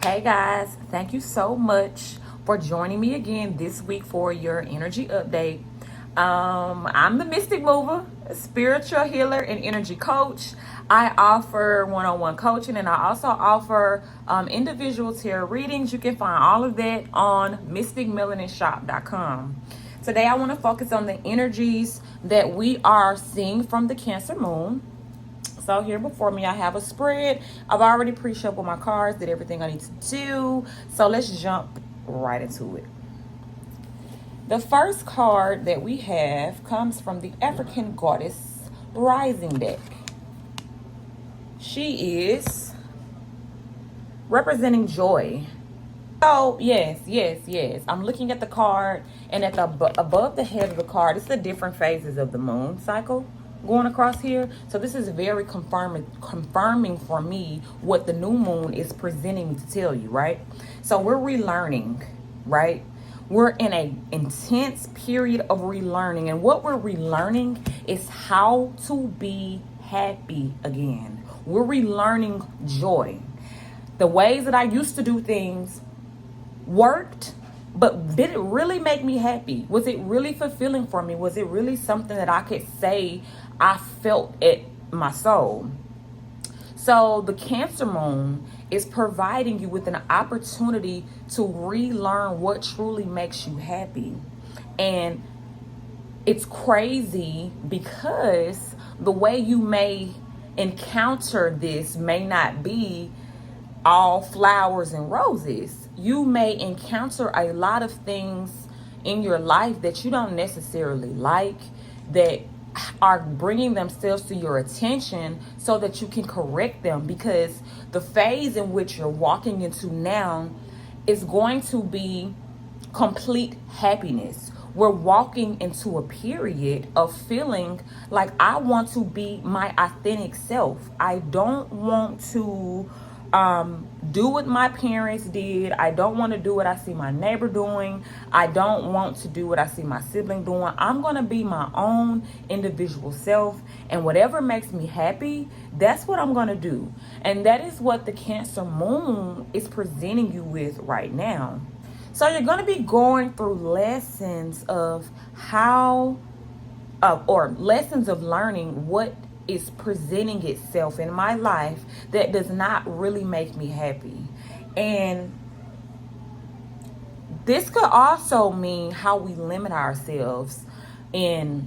Hey guys, thank you so much for joining me again this week for your energy update. I'm the Mystic Mover, a spiritual healer and energy coach. I offer one-on-one coaching, and I also offer individual tarot readings. You can find all of that on mysticmelaninshop.com. Today I want to focus on the energies that we are seeing from the Cancer Moon. So here before me, I have a spread. I've already pre-shuffled my cards, did everything I need to do. So let's jump right into it. The first card that we have comes from the African Goddess Rising deck. She is representing joy. So yes. I'm looking at the card, and at the above the head of the card, it's the different phases of the moon cycle going across here. So this is very confirming for me what the new moon is presenting to tell you, right? So we're relearning, right? We're in an intense period of relearning, and what we're relearning is how to be happy again. We're relearning joy. The ways that I used to do things worked, but did it really make me happy? Was it really fulfilling for me? Was it really something that I could say I felt at my soul? So the Cancer Moon is providing you with an opportunity to relearn what truly makes you happy. And it's crazy because the way you may encounter this may not be all flowers and roses. You may encounter a lot of things in your life that you don't necessarily like, that are bringing themselves to your attention so that you can correct them, because the phase in which you're walking into now is going to be complete happiness. We're walking into a period of feeling like I want to be my authentic self. I don't want to do what my parents did. I don't want to do what I see my neighbor doing. I don't want to do what I see my sibling doing. I'm going to be my own individual self, and whatever makes me happy, that's what I'm going to do. And that is what the Cancer Moon is presenting you with right now. So you're going to be going through lessons of lessons of learning what is presenting itself in my life that does not really make me happy. And this could also mean how we limit ourselves in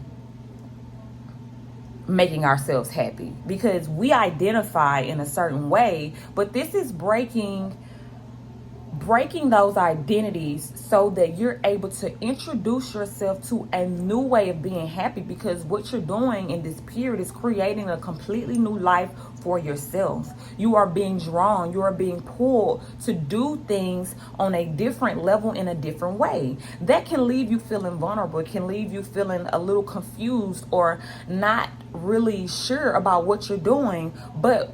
making ourselves happy, because we identify in a certain way, but this is breaking those identities so that you're able to introduce yourself to a new way of being happy, because what you're doing in this period is creating a completely new life for yourself. You are being drawn, you are being pulled to do things on a different level in a different way. That can leave you feeling vulnerable. It can leave you feeling a little confused or not really sure about what you're doing, but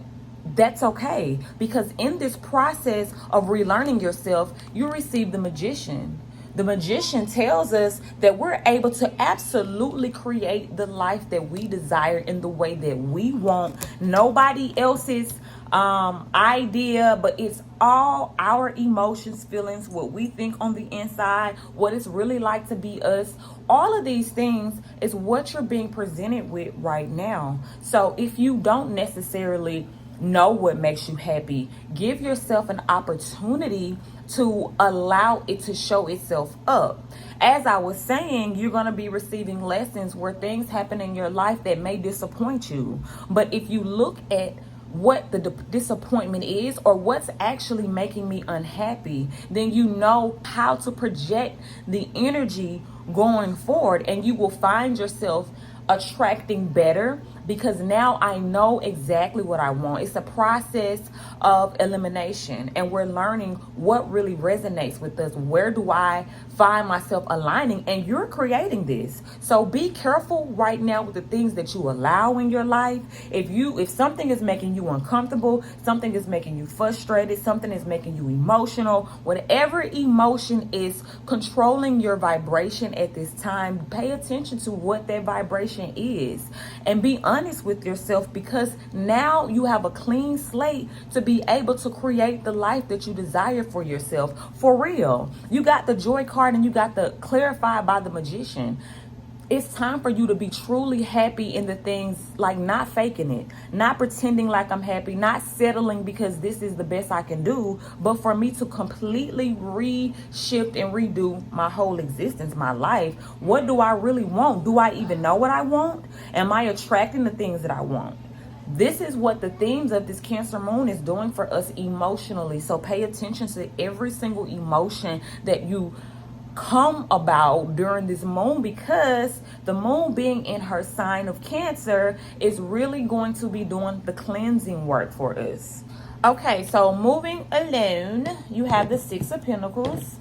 that's okay, because in this process of relearning yourself, you receive the Magician. The Magician tells us that we're able to absolutely create the life that we desire in the way that we want. Nobody else's idea, but it's all our emotions, feelings, what we think on the inside, what it's really like to be us. All of these things is what you're being presented with right now. So if you don't necessarily know what makes you happy, give yourself an opportunity to allow it to show itself up. As I was saying, you're going to be receiving lessons where things happen in your life that may disappoint you. But if you look at what the disappointment is, or what's actually making me unhappy, then you know how to project the energy going forward, and you will find yourself attracting better, because now I know exactly what I want. It's a process of elimination, and we're learning what really resonates with us. Where do I find myself aligning? And you're creating this. So be careful right now with the things that you allow in your life. If something is making you uncomfortable, something is making you frustrated, something is making you emotional, whatever emotion is controlling your vibration at this time, pay attention to what that vibration is, and be honest honest with yourself, because now you have a clean slate to be able to create the life that you desire for yourself. For real. You got the joy card and you got the clarified by the magician. It's time for you to be truly happy in the things, like not faking it, not pretending like I'm happy, not settling because this is the best I can do, but for me to completely reshift and redo my whole existence, my life. What do I really want? Do I even know what I want? Am I attracting the things that I want? This is what the themes of this Cancer moon is doing for us emotionally. So pay attention to every single emotion that you come about during this moon, because the moon being in her sign of Cancer is really going to be doing the cleansing work for us. Okay, so moving along, you have the Six of Pentacles.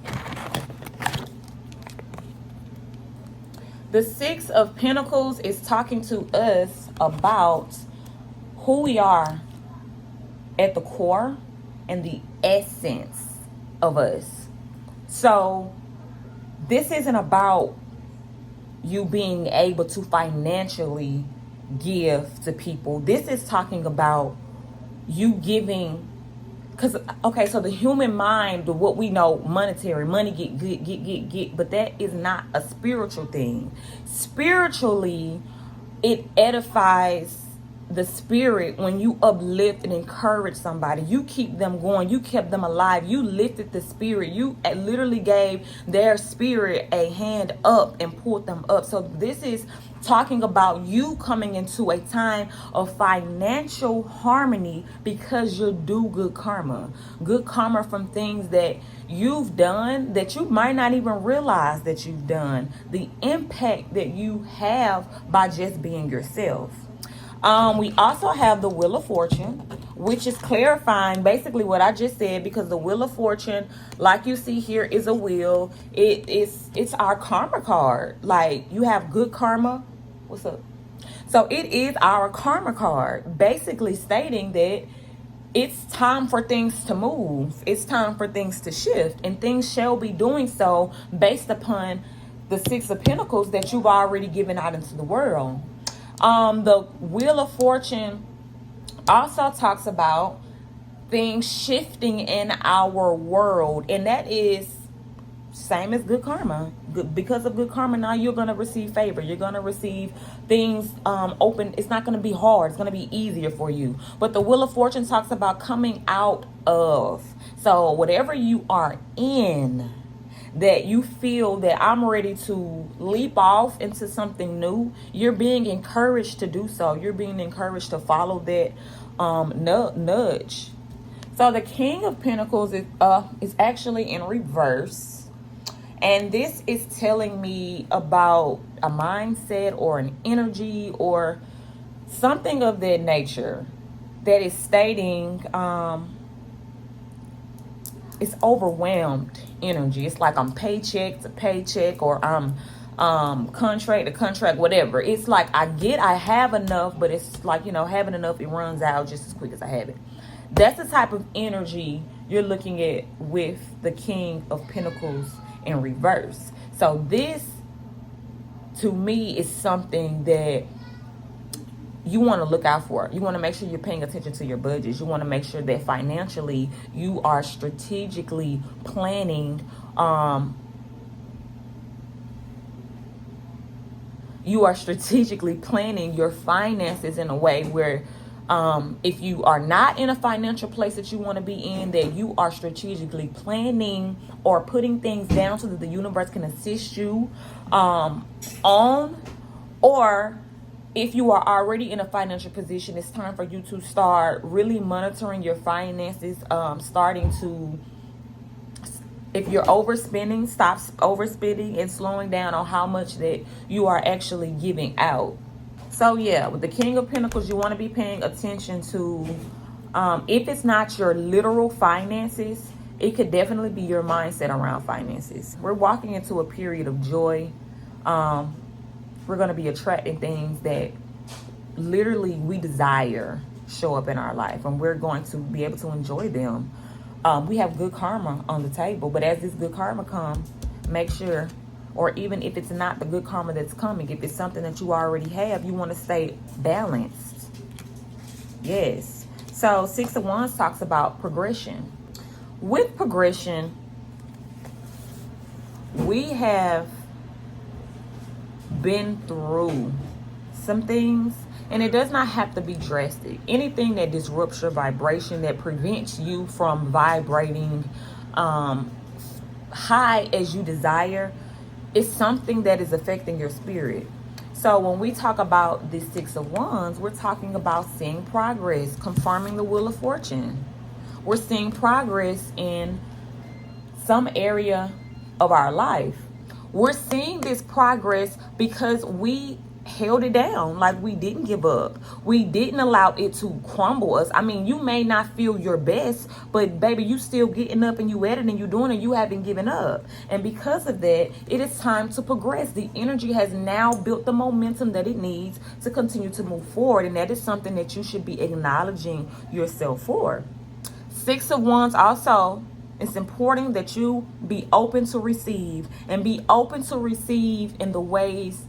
The Six of Pentacles is talking to us about who we are at the core and the essence of us. So this isn't about you being able to financially give to people. This is talking about you giving, because, okay, so the human mind, what we know, monetary, money, get, but that is not a spiritual thing. Spiritually, it edifies the spirit when you uplift and encourage somebody. You keep them going. You kept them alive. You lifted the spirit. You literally gave their spirit a hand up and pulled them up. So this is talking about you coming into a time of financial harmony because you do good karma. Good karma from things that you've done that you might not even realize that you've done. The impact that you have by just being yourself. We also have the Wheel of Fortune, which is clarifying basically what I just said, because the Wheel of Fortune, like you see here, is a wheel. It's our karma card. Like, you have good karma. What's up? So it is our karma card, basically stating that it's time for things to move. It's time for things to shift, and things shall be doing so based upon the Six of Pentacles that you've already given out into the world. The Wheel of Fortune also talks about things shifting in our world, and that is same as good karma. Because of good karma, now you're going to receive favor. You're going to receive things open. It's not going to be hard. It's going to be easier for you. But the Wheel of Fortune talks about coming out of. So whatever you are in, that you feel that I'm ready to leap off into something new, you're being encouraged to do so. You're being encouraged to follow that nudge. So the King of Pentacles is actually in reverse. And this is telling me about a mindset or an energy or something of that nature that is stating it's overwhelmed energy. It's like I'm paycheck to paycheck, or I'm contract to contract, whatever. It's like I have enough, but it's like, having enough, it runs out just as quick as I have it. That's the type of energy you're looking at with the King of Pentacles in reverse. So this, to me, is something that you want to look out for. You want to make sure you're paying attention to your budgets. You want to make sure that financially you are strategically planning. You are strategically planning your finances in a way where if you are not in a financial place that you want to be in, that you are strategically planning or putting things down so that the universe can assist you on. Or if you are already in a financial position, it's time for you to start really monitoring your finances, starting to, if you're overspending, stop overspending and slowing down on how much that you are actually giving out. So yeah, with the King of Pentacles, you want to be paying attention to, if it's not your literal finances, it could definitely be your mindset around finances. We're walking into a period of joy. We're going to be attracting things that literally we desire show up in our life, and we're going to be able to enjoy them. We have good karma on the table, but as this good karma comes, make sure Or even if it's not the good karma that's coming, if it's something that you already have, you want to stay balanced. Yes. So 6 of Wands talks about progression. With progression, we have been through some things, and it does not have to be drastic. Anything that disrupts your vibration, that prevents you from vibrating high as you desire, is something that is affecting your spirit. So when we talk about this 6 of Wands, we're talking about seeing progress, confirming the wheel of fortune. We're seeing progress in some area of our life. We're seeing this progress because we held it down. Like, we didn't give up. We didn't allow it to crumble us. I mean, you may not feel your best, but baby, you still getting up and you at it and you doing it. You haven't given up. And because of that, it is time to progress. The energy has now built the momentum that it needs to continue to move forward. And that is something that you should be acknowledging yourself for. 6 of Wands also, it's important that you be open to receive, and be open to receive in the ways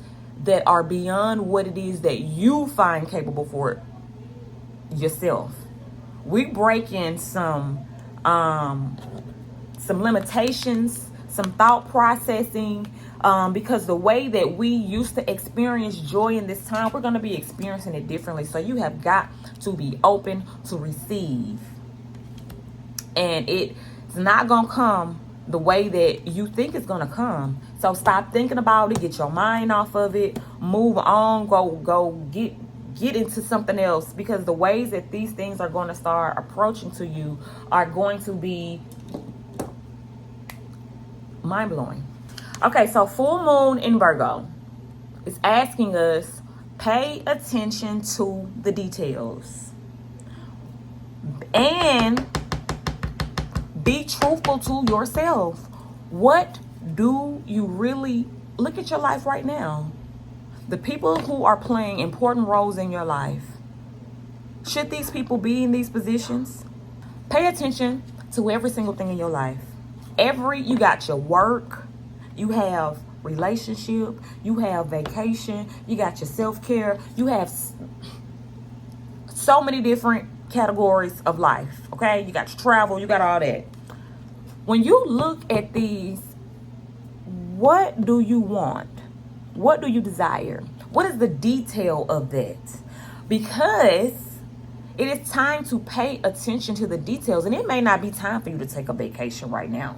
that are beyond what it is that you find capable for yourself. We break in some limitations, some thought processing, because the way that we used to experience joy in this time, we're going to be experiencing it differently. So you have got to be open to receive. And it's not going to come the way that you think it's going to come. So stop thinking about it. Get your mind off of it. Move on. Go get into something else. Because the ways that these things are going to start approaching to you are going to be mind-blowing. Okay, so full moon in Virgo is asking us, pay attention to the details. And be truthful to yourself. What do you really look at your life right now? The people who are playing important roles in your life, should these people be in these positions? Pay attention to every single thing in your life. You got your work, you have relationship, you have vacation, you got your self-care, you have so many different categories of life. Okay, you got your travel, you got all that. When you look at these, what do you want? What do you desire? What is the detail of that? Because it is time to pay attention to the details. And it may not be time for you to take a vacation right now.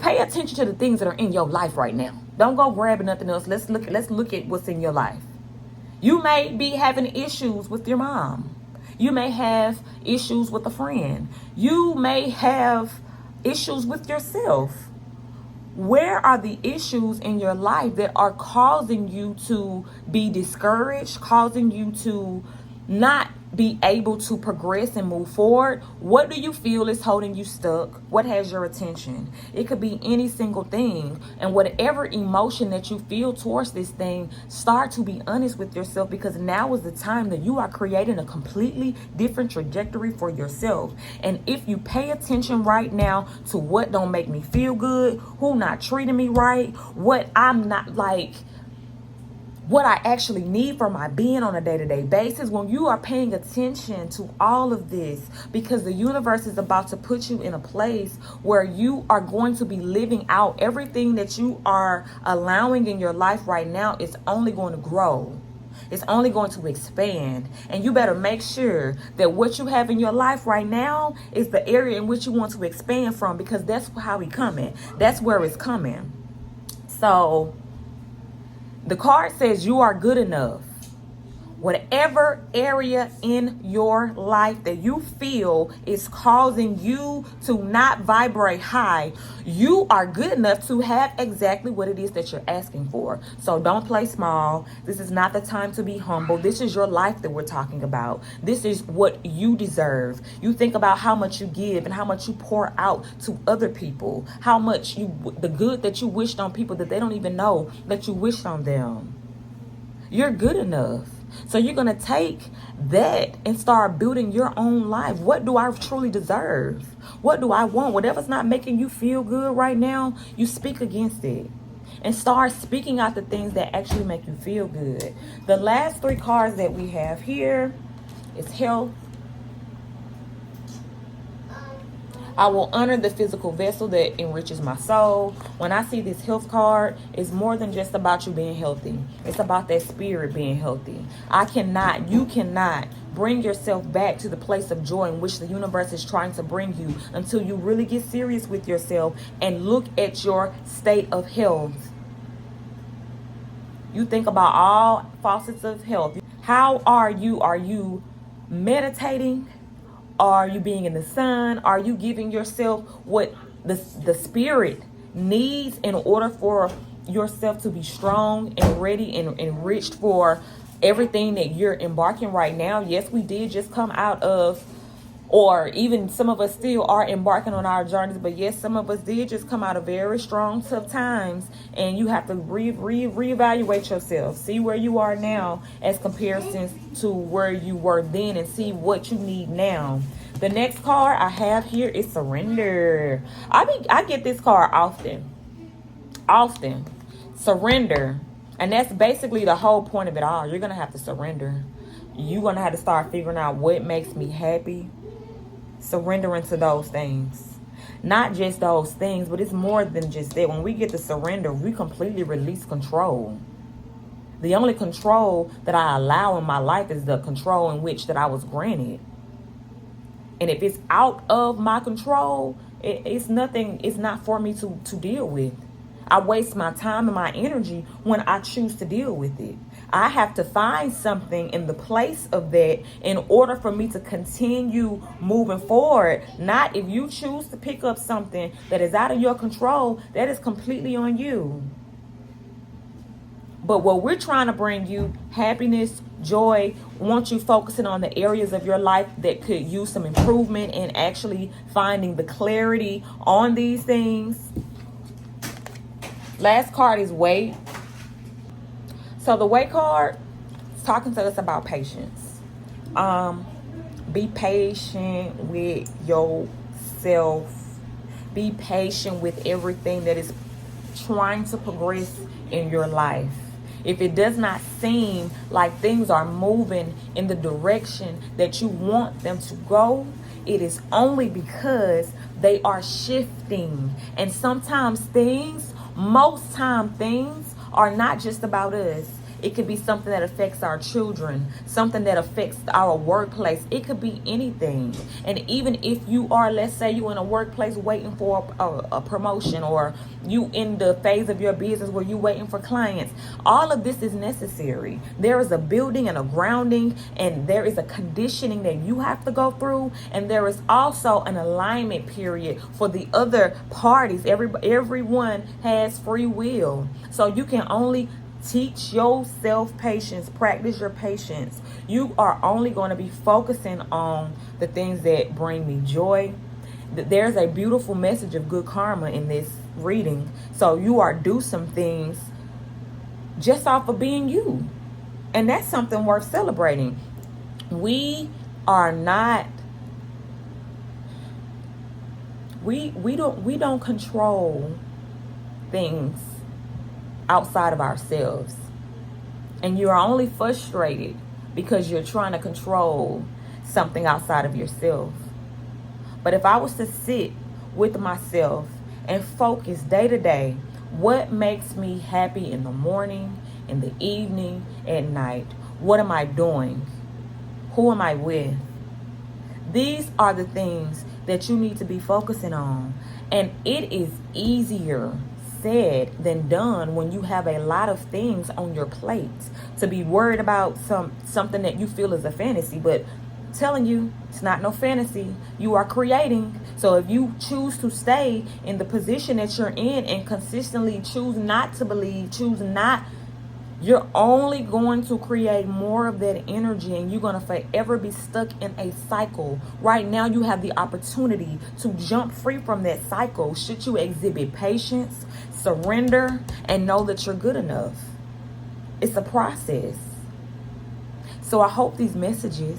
Pay attention to the things that are in your life right now. Don't go grabbing nothing else. Let's look at what's in your life. You may be having issues with your mom. You may have issues with a friend. You may have issues with yourself. Where are the issues in your life that are causing you to be discouraged, causing you to not be able to progress and move forward? What do you feel is holding you stuck? What has your attention? It could be any single thing. And whatever emotion that you feel towards this thing, start to be honest with yourself, because now is the time that you are creating a completely different trajectory for yourself. And if you pay attention right now to what don't make me feel good, who not treating me right, what I'm not like, what I actually need for my being on a day-to-day basis, when you are paying attention to all of this, because the universe is about to put you in a place where you are going to be living out everything that you are allowing in your life right now. Is only going to grow. It's only going to expand. And you better make sure that what you have in your life right now is the area in which you want to expand from, because that's how we coming. That's where it's coming. So the card says you are good enough. Whatever area in your life that you feel is causing you to not vibrate high, you are good enough to have exactly what it is that you're asking for. So don't play small. This is not the time to be humble. This is your life that we're talking about. This is what you deserve. You think about how much you give and how much you pour out to other people, how much the good that you wished on people that they don't even know that you wished on them. You're good enough. So you're going to take that and start building your own life. What do I truly deserve? What do I want? Whatever's not making you feel good right now, you speak against it. and start speaking out the things that actually make you feel good. The last 3 cards that we have here is health. I will honor the physical vessel that enriches my soul. When I see this health card, it's more than just about you being healthy. It's about that spirit being healthy. You cannot bring yourself back to the place of joy in which the universe is trying to bring you until you really get serious with yourself and look at your state of health. You think about all facets of health. How are you? Are you meditating? Are you being in the sun? Are you giving yourself what the spirit needs in order for yourself to be strong and ready and enriched for everything that you're embarking right now? Yes, we did just come out of, or even some of us still are embarking on our journeys, but yes, some of us did just come out of very strong, tough times, and you have to reevaluate yourself, see where you are now as comparisons to where you were then, and see what you need now. The next card I have here is surrender. I get this card often. Surrender. And that's basically the whole point of it all. You're going to have to surrender. You're going to have to start figuring out what makes me happy. Surrendering to those things. Not just those things, but it's more than just that. When we get to surrender, we completely release control. The only control that I allow in my life is the control in which that I was granted. And if it's out of my control, it's nothing. It's not for me to deal with. I waste my time and my energy when I choose to deal with it. I have to find something in the place of that in order for me to continue moving forward. Not if you choose to pick up something that is out of your control, that is completely on you. But what we're trying to bring you, happiness, joy, want you focusing on the areas of your life that could use some improvement and actually finding the clarity on these things. Last card is wait. So the wait card is talking to us about patience. Be patient with yourself. Be patient with everything that is trying to progress in your life. If it does not seem like things are moving in the direction that you want them to go, it is only because they are shifting. And sometimes most time things are not just about us. It could be something that affects our children, something that affects our workplace. It could be anything. And even if you are, let's say you in a workplace waiting for a promotion, or you in the phase of your business where you waiting for clients, all of this is necessary. There is a building and a grounding, and there is a conditioning that you have to go through. And there is also an alignment period for the other parties. Everyone has free will. So you can only teach yourself patience, practice your patience. You are only going to be focusing on the things that bring me joy. There's a beautiful message of good karma in this reading. So you are due some things just off of being you. And that's something worth celebrating. We are not, we don't control things outside of ourselves. And you're only frustrated because you're trying to control something outside of yourself. But if I was to sit with myself and focus day to day, what makes me happy in the morning, in the evening, at night? What am I doing? Who am I with? These are the things that you need to be focusing on. And it is easier said than done when you have a lot of things on your plate to be worried about something that you feel is a fantasy. But I'm telling you, it's not no fantasy. You are creating. So if you choose to stay in the position that you're in and consistently choose not to believe, you're only going to create more of that energy, and you're going to forever be stuck in a cycle. Right now, you have the opportunity to jump free from that cycle should you exhibit patience, surrender, and know that you're good enough. It's a process. So I hope these messages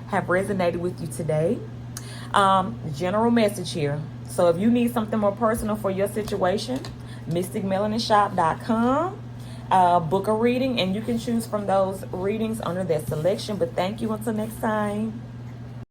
have resonated with you today. General message here. So if you need something more personal for your situation, mysticmelaninshop.com. Book a reading, and you can choose from those readings under that selection. But thank you until next time.